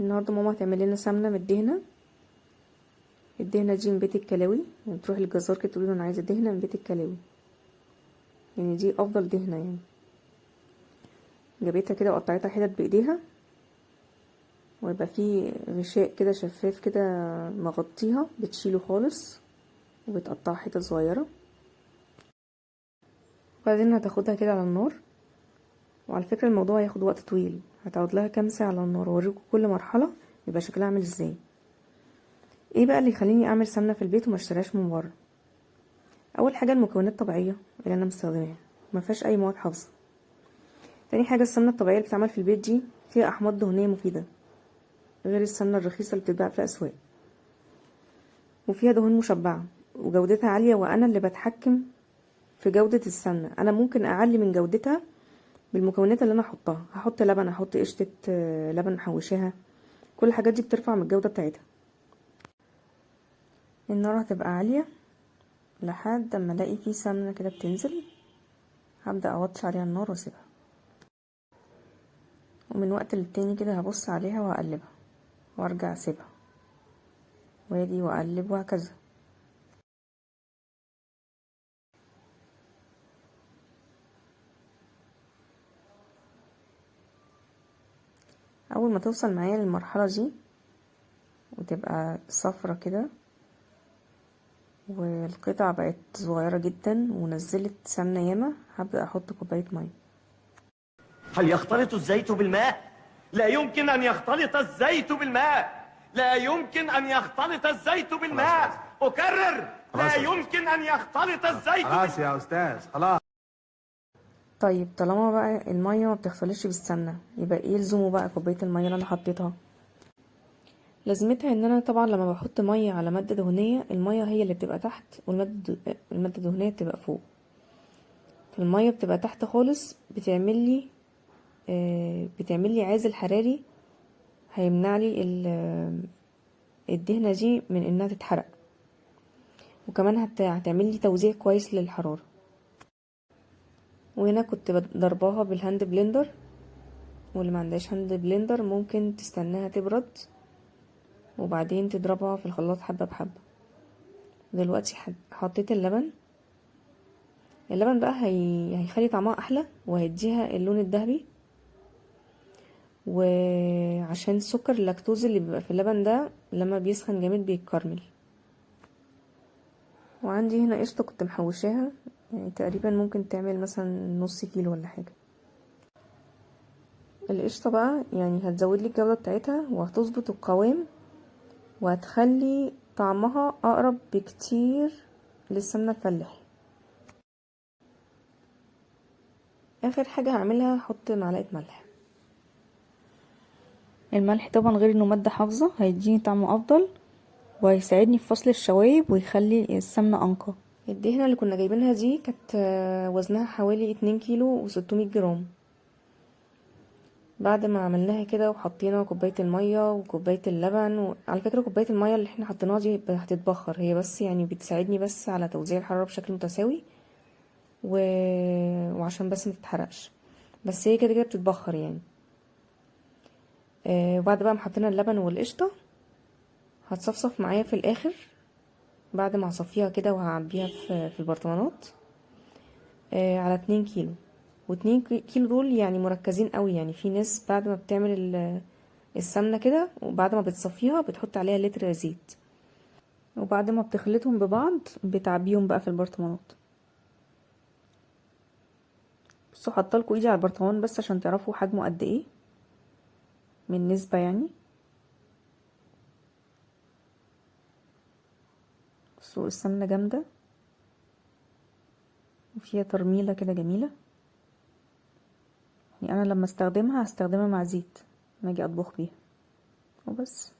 النهارده ماما هتعمل لنا سمنه من الدهنه. الدهنه دي من بيت الكلاوي، يعني تروح للجزار كده تقول له انا عايزه دهنه من بيت الكلاوي، يعني دي افضل دهنه يعني. جابتها كده وقطعتها حتت بايديها، ويبقى فيه غشاء كده شفاف كده مغطيها، بتشيله خالص وبتقطعها حتت صغيره. وبعدين هتاخدها كده على النار، وعلى فكره الموضوع هياخد وقت طويل، هتقعد لها كام ساعه على النار، واوريكم كل مرحله يبقى شكلها عامل ازاي. ايه بقى اللي يخليني اعمل سمنه في البيت وما اشتريهاش من بره؟ اول حاجه المكونات الطبيعيه اللي انا مستخدماها، ما فيهاش اي مواد حافظه. تاني حاجه السمنه الطبيعيه اللي بتتعمل في البيت دي فيها احماض دهنيه مفيده، غير السمنه الرخيصه اللي بتتباع في الاسواق، وفيها دهون مشبعه وجودتها عاليه. وانا اللي بتحكم في جوده السمنه، انا ممكن اعلي من جودتها بالمكونات اللي انا احطها. هحط لبن، احط قشطه لبن محوشاها، كل الحاجات دي بترفع من الجوده بتاعتها. النار هتبقى عاليه لحد اما الاقي فيه سمنه كده بتنزل، هبدا اوطي عليها النار واسيبها، ومن وقت للتاني كده هبص عليها واقلبها وارجع اسيبها واجي واقلب وهكذا. اول ما توصل معايا للمرحله دي وتبقى صفرة كده والقطع بقت صغيرة جدا ونزلت سمنة ياما، هبدأ احط كوباية مية. هل يختلط الزيت بالماء؟ لا يمكن أن يختلط الزيت بالماء. لا يمكن أن يختلط الزيت بالماء. أكرر، لا يمكن أن يختلط الزيت خلاص يا أستاذ خلاص. طيب طالما بقى المية ما بتختلطش بالسمنة، يبقى ايه يلزمه بقى كوباية المية اللي انا حطيتها؟ لازمتها ان انا طبعا لما بحط مية على مادة دهنية، المية هي اللي بتبقى تحت والمادة الدهنية بتبقى فوق. فالمية بتبقى تحت خالص، بتعمل لي عازل حراري هيمنع لي الدهنة دي من انها تتحرق، وكمان هتعمل لي توزيع كويس للحرارة. وهنا كنت ضرباها بالهاند بلندر، واللي ما عندهاش هاند بلندر ممكن تستناها تبرد وبعدين تضربها في الخلاط حبة بحبة. دلوقتي حطيت اللبن بقى هيخلي طعمها احلى وهيديها اللون الذهبي، وعشان السكر اللاكتوز اللي بيبقى في اللبن ده لما بيسخن جامد بيتكرمل. وعندي هنا قشطة كنت محوشاها، يعني تقريبا ممكن تعمل مثلا نص كيلو ولا حاجة. القشطة بقى يعني هتزود لي الجودة بتاعتها وهتظبط القوام وهتخلي طعمها اقرب بكتير للسمنة الفلاحي. اخر حاجة هعملها هحط معلقة ملح. الملح طبعا غير انه مادة حافظة هيديني طعم افضل وهيساعدني في فصل الشوايب ويخلي السمنة انقى. الدهنة اللي كنا جايبينها دي كانت وزنها حوالي 2 كيلو و600 جرام. بعد ما عملناها كده وحطينا كوبايه الميه وكوبايه اللبن، وعلى فكره كوبايه الميه اللي احنا حطيناها دي هتتبخر هي، بس يعني بتساعدني بس على توزيع الحراره بشكل متساوي وعشان بس ما تتحرقش، بس هي كده كده بتتبخر يعني. وبعد بقى ما حطينا اللبن والقشطه هتصفصف معايا في الاخر، بعد ما هصفيها كده وهعبيها في البرطمانات على 2 كيلو. و2 كيلو دول يعني مركزين قوي، يعني في ناس بعد ما بتعمل السمنة كده وبعد ما بتصفيها بتحط عليها لتر زيت، وبعد ما بتخلطهم ببعض بتعبيهم بقى في البرطمانات. بصوا حطالكوا ايدي على البرطمان بس عشان تعرفوا حجمه قد ايه من نسبة يعني. بصوا السمنة جامدة وفيها ترميلة كده جميلة، يعني انا لما استخدمها هستخدمها مع زيت ما اجي اطبخ بيها وبس.